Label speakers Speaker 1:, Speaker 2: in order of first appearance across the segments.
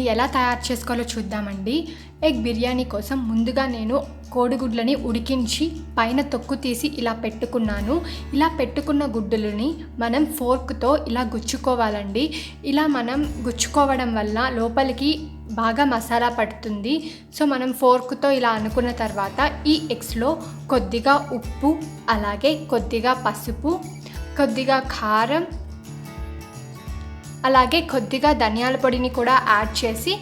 Speaker 1: దీన్ని ఎలా తయారు చేసుకోవాలో చూద్దామండి. ఎగ్ బిర్యానీ కోసం ముందుగా నేను కోడిగుడ్లని ఉడికించి పైన తొక్కు తీసి ఇలా పెట్టుకున్నాను. ఇలా పెట్టుకున్న గుడ్డులని మనం ఫోర్క్తో ఇలా గుచ్చుకోవాలండి. ఇలా మనం గుచ్చుకోవడం వల్ల లోపలికి బాగా మసాలా పడుతుంది. సో మనం ఫోర్క్తో ఇలా అనుకున్న తర్వాత ఈ ఎగ్స్లో కొద్దిగా ఉప్పు, అలాగే కొద్దిగా పసుపు, కొద్దిగా కారం, అలాగే కొద్దిగా ధనియాల పొడిని కూడా యాడ్ చేసి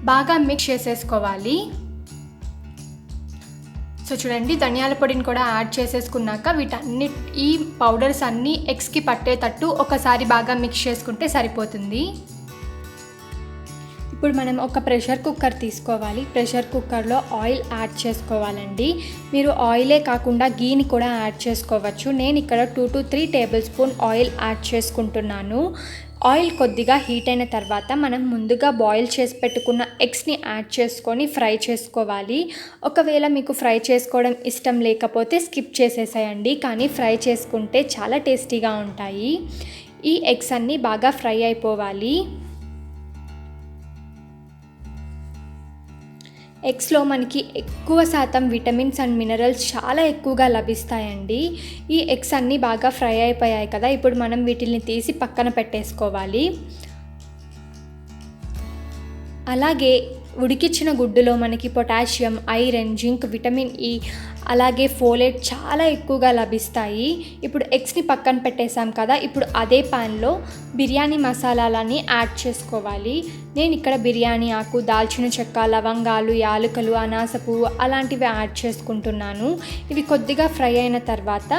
Speaker 1: బాగా మిక్స్ చేసేసుకోవాలి. సో చూడండి, ధనియాల పొడిని కూడా యాడ్ చేసేసుకున్నాక ఈ పౌడర్స్ అన్నీ ఎగ్స్కి పట్టేటట్టు ఒకసారి బాగా మిక్స్ చేసుకుంటే సరిపోతుంది. ఇప్పుడు మనం ఒక ప్రెషర్ కుక్కర్ తీసుకోవాలి. ప్రెషర్ కుక్కర్లో ఆయిల్ యాడ్ చేసుకోవాలండి. మీరు ఆయిలే కాకుండా గీని కూడా యాడ్ చేసుకోవచ్చు. నేను ఇక్కడ 2 to 3 table spoon oil add చేసుకుంటున్నాను. ఆయిల్ కొద్దిగా హీట్ అయిన తర్వాత మనం ముందుగా బాయిల్ చేసి పెట్టుకున్న ఎగ్స్ని యాడ్ చేసుకొని ఫ్రై చేసుకోవాలి. ఒకవేళ మీకు ఫ్రై చేసుకోవడం ఇష్టం లేకపోతే స్కిప్ చేసేసేయండి, కానీ ఫ్రై చేసుకుంటే చాలా టేస్టీగా ఉంటాయి. ఈ ఎగ్స్ అన్నీ బాగా ఫ్రై అయిపోవాలి. ఎగ్స్లో మనకి ఎక్కువ శాతం విటమిన్స్ అండ్ మినరల్స్ చాలా ఎక్కువగా లభిస్తాయండి. ఈ ఎగ్స్ అన్నీ బాగా ఫ్రై అయిపోయాయి కదా, ఇప్పుడు మనం వీటిని తీసి పక్కన పెట్టేసుకోవాలి. అలాగే ఉడికించిన గుడ్డులో మనకి potassium, iron, zinc, vitamin E, అలాగే ఫోలేట్ చాలా ఎక్కువగా లభిస్తాయి. ఇప్పుడు ఎగ్స్ని పక్కన పెట్టేసాం కదా, ఇప్పుడు అదే ప్యాన్లో బిర్యానీ మసాలాలని యాడ్ చేసుకోవాలి. నేను ఇక్కడ బిర్యానీ ఆకు, దాల్చిన చెక్క, లవంగాలు, యాలకులు, అనాస పువ్వు అలాంటివి యాడ్ చేసుకుంటున్నాను. ఇవి కొద్దిగా ఫ్రై అయిన తర్వాత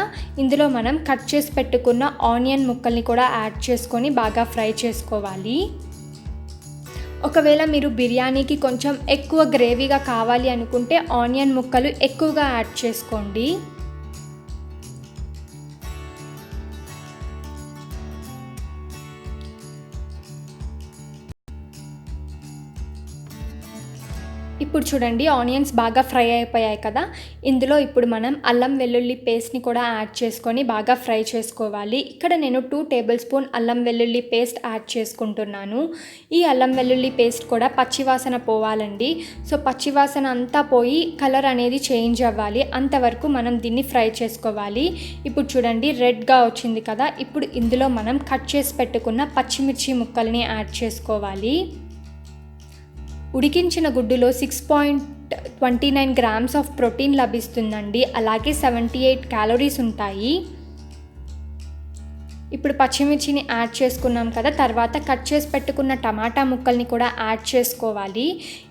Speaker 1: ఇందులో మనం కట్ చేసి పెట్టుకున్న ఆనియన్ ముక్కల్ని కూడా యాడ్ చేసుకొని బాగా ఫ్రై చేసుకోవాలి. ఒకవేళ మీరు బిర్యానీకి కొంచెం ఎక్కువ గ్రేవీగా కావాలి అనుకుంటే ఆనియన్ ముక్కలు ఎక్కువగా యాడ్ చేసుకోండి. ఇప్పుడు చూడండి, ఆనియన్స్ బాగా ఫ్రై అయిపోయాయి కదా, ఇందులో ఇప్పుడు మనం అల్లం వెల్లుల్లి పేస్ట్ని కూడా యాడ్ చేసుకొని బాగా ఫ్రై చేసుకోవాలి. ఇక్కడ నేను 2 టేబుల్ స్పూన్ అల్లం వెల్లుల్లి పేస్ట్ యాడ్ చేసుకుంటున్నాను. ఈ అల్లం వెల్లుల్లి పేస్ట్ కూడా పచ్చివాసన పోవాలండి. సో పచ్చివాసన అంతా పోయి కలర్ అనేది చేంజ్ అవ్వాలి, అంతవరకు మనం దీన్ని ఫ్రై చేసుకోవాలి. ఇప్పుడు చూడండి, రెడ్గా వచ్చింది కదా, ఇప్పుడు ఇందులో మనం కట్ చేసి పెట్టుకున్న పచ్చిమిర్చి ముక్కల్ని యాడ్ చేసుకోవాలి. ఉడికించిన గుడ్డులో 6.29 గ్రామ్స్ ఆఫ్ ప్రోటీన్ లభిస్తుందండి, అలాగే 78 క్యాలరీస్ ఉంటాయి. ఇప్పుడు పచ్చిమిర్చిని యాడ్ చేసుకున్నాం కదా, తర్వాత కట్ చేసి పెట్టుకున్న టమాటా ముక్కల్ని కూడా యాడ్ చేసుకోవాలి.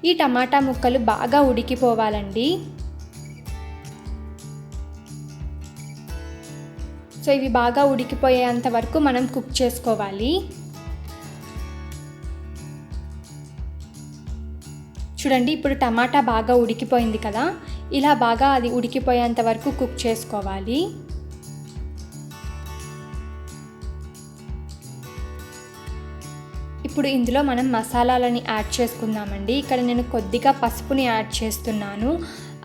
Speaker 1: ఈ టమాటా ముక్కలు బాగా ఉడికిపోవాలండి. సో ఇవి బాగా ఉడికిపోయేంత వరకు మనం కుక్ చేసుకోవాలి. చూడండి, ఇప్పుడు టమాటా బాగా ఉడికిపోయింది కదా, ఇలా బాగా అది ఉడికిపోయేంత వరకు కుక్ చేసుకోవాలి. ఇప్పుడు ఇందులో మనం మసాలాలని యాడ్ చేసుకుందామండి. ఇక్కడ నేను కొద్దిగా పసుపుని యాడ్ చేస్తున్నాను,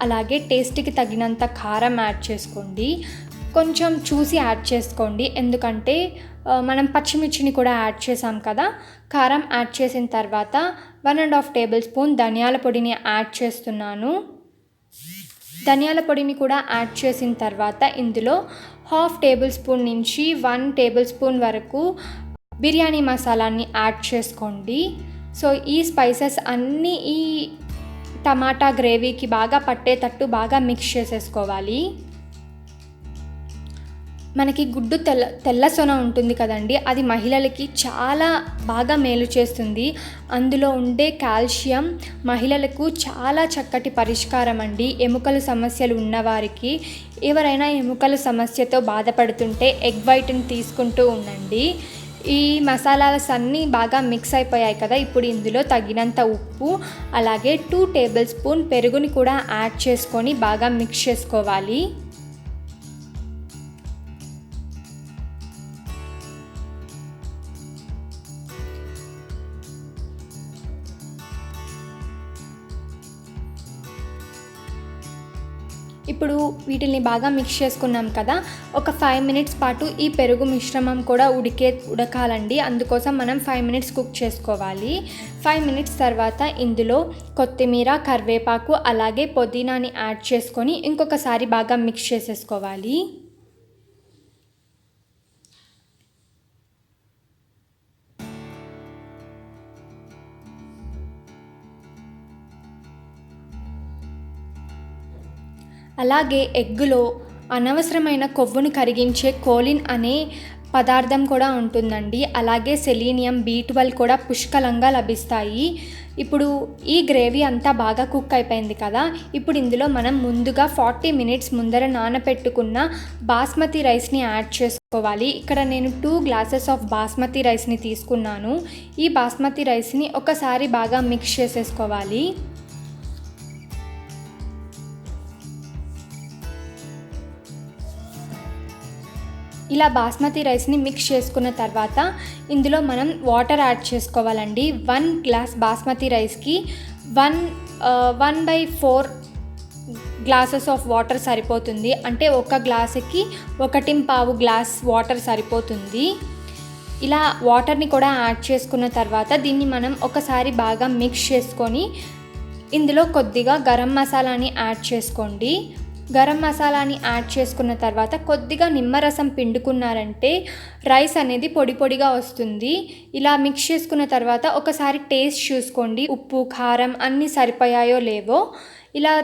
Speaker 1: అలాగే టేస్ట్కి తగినంత కారం యాడ్ చేసుకోండి. కొంచెం చూసి యాడ్ చేసుకోండి, ఎందుకంటే మనం పచ్చిమిర్చిని కూడా యాడ్ చేసాం కదా. కారం యాడ్ చేసిన తర్వాత 1.5 టేబుల్ స్పూన్ ధనియాల పొడిని యాడ్ చేస్తున్నాను. ధనియాల పొడిని కూడా యాడ్ చేసిన తర్వాత ఇందులో 1/2 టేబుల్ స్పూన్ నుంచి 1 టేబుల్ స్పూన్ వరకు బిర్యానీ మసాలాని యాడ్ చేసుకోండి. సో ఈ స్పైసెస్ అన్నీ ఈ టమాటా గ్రేవీకి బాగా పట్టేటట్టు బాగా మిక్స్ చేసేసుకోవాలి. మనకి గుడ్డు తెల్ల సొన ఉంటుంది కదండి, అది మహిళలకి చాలా బాగా మేలు చేస్తుంది. అందులో ఉండే కాల్షియం మహిళలకు చాలా చక్కటి పరిష్కారం అండి. ఎముకల సమస్యలు ఉన్నవారికి, ఎవరైనా ఎముకల సమస్యతో బాధపడుతుంటే ఎగ్ వైట్ని తీసుకుంటూ ఉండండి. ఈ మసాలాస్ అన్నీ బాగా మిక్స్ అయిపోయాయి కదా, ఇప్పుడు ఇందులో తగినంత ఉప్పు, అలాగే 2 టేబుల్ స్పూన్ పెరుగుని కూడా యాడ్ చేసుకొని బాగా మిక్స్ చేసుకోవాలి. ఇప్పుడు వీటిని బాగా మిక్స్ చేసుకున్నాం కదా, ఒక 5 మినిట్స్ పాటు ఈ పెరుగు మిశ్రమం కూడా ఉడకాలండి. అందుకోసం మనం 5 మినిట్స్ కుక్ చేసుకోవాలి. 5 మినిట్స్ తర్వాత ఇందులో కొత్తిమీర, కరివేపాకు అలాగే పుదీనాని యాడ్ చేసుకొని ఇంకొకసారి బాగా మిక్స్ చేసేసుకోవాలి. అలాగే ఎగ్గులో అనవసరమైన కొవ్వును కరిగించే కోలిన్ అనే పదార్థం కూడా ఉంటుందండి. అలాగే సెలీనియం, B12 కూడా పుష్కలంగా లభిస్తాయి. ఇప్పుడు ఈ గ్రేవీ అంతా బాగా కుక్ అయిపోయింది కదా, ఇప్పుడు ఇందులో మనం ముందుగా 40 మినిట్స్ ముందర నానపెట్టుకున్న బాస్మతి రైస్ని యాడ్ చేసుకోవాలి. ఇక్కడ నేను 2 గ్లాసెస్ ఆఫ్ బాస్మతి రైస్ని తీసుకున్నాను. ఈ బాస్మతి రైస్ని ఒకసారి బాగా మిక్స్ చేసేసుకోవాలి. ఇలా బాస్మతి రైస్ని మిక్స్ చేసుకున్న తర్వాత ఇందులో మనం వాటర్ యాడ్ చేసుకోవాలండి. 1 గ్లాస్ బాస్మతి రైస్కి 1/4 గ్లాసెస్ ఆఫ్ వాటర్ సరిపోతుంది. అంటే ఒక గ్లాసుకి 1.25 గ్లాస్ వాటర్ సరిపోతుంది. ఇలా వాటర్ని కూడా యాడ్ చేసుకున్న తర్వాత దీన్ని మనం ఒకసారి బాగా మిక్స్ చేసుకొని ఇందులో కొద్దిగా గరం మసాలాని యాడ్ చేసుకోండి. గరం మసాలాని యాడ్ చేసుకున్న తర్వాత కొద్దిగా నిమ్మరసం పిండుకున్నారంటే రైస్ అనేది పొడి పొడిగా వస్తుంది. ఇలా మిక్స్ చేసుకున్న తర్వాత ఒకసారి టేస్ట్ చూసుకోండి, ఉప్పు, కారం అన్నీ సరిపోయాయో లేవో. ఇలా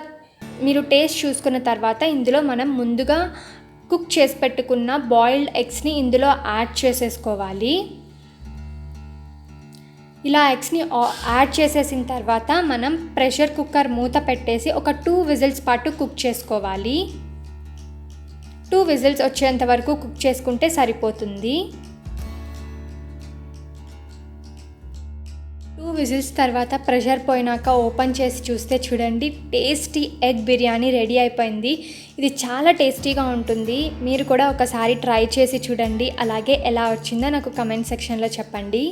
Speaker 1: మీరు టేస్ట్ చూసుకున్న తర్వాత ఇందులో మనం ముందుగా కుక్ చేసి పెట్టుకున్న బాయిల్డ్ ఎగ్స్ని ఇందులో యాడ్ చేసేసుకోవాలి. ఇలా ఎగ్స్ని యాడ్ చేసేసిన తర్వాత మనం ప్రెషర్ కుక్కర్ మూత పెట్టేసి ఒక 2 విజిల్స్ పాటు కుక్ చేసుకోవాలి. 2 విజిల్స్ వచ్చేంత వరకు కుక్ చేసుకుంటే సరిపోతుంది. 2 విజిల్స్ తర్వాత ప్రెషర్ పోయినాక ఓపెన్ చేసి చూస్తే చూడండి, టేస్టీ ఎగ్ బిర్యానీ రెడీ అయిపోయింది. ఇది చాలా టేస్టీగా ఉంటుంది. మీరు కూడా ఒకసారి ట్రై చేసి చూడండి. అలాగే ఎలా వచ్చిందో నాకు కమెంట్ సెక్షన్లో చెప్పండి.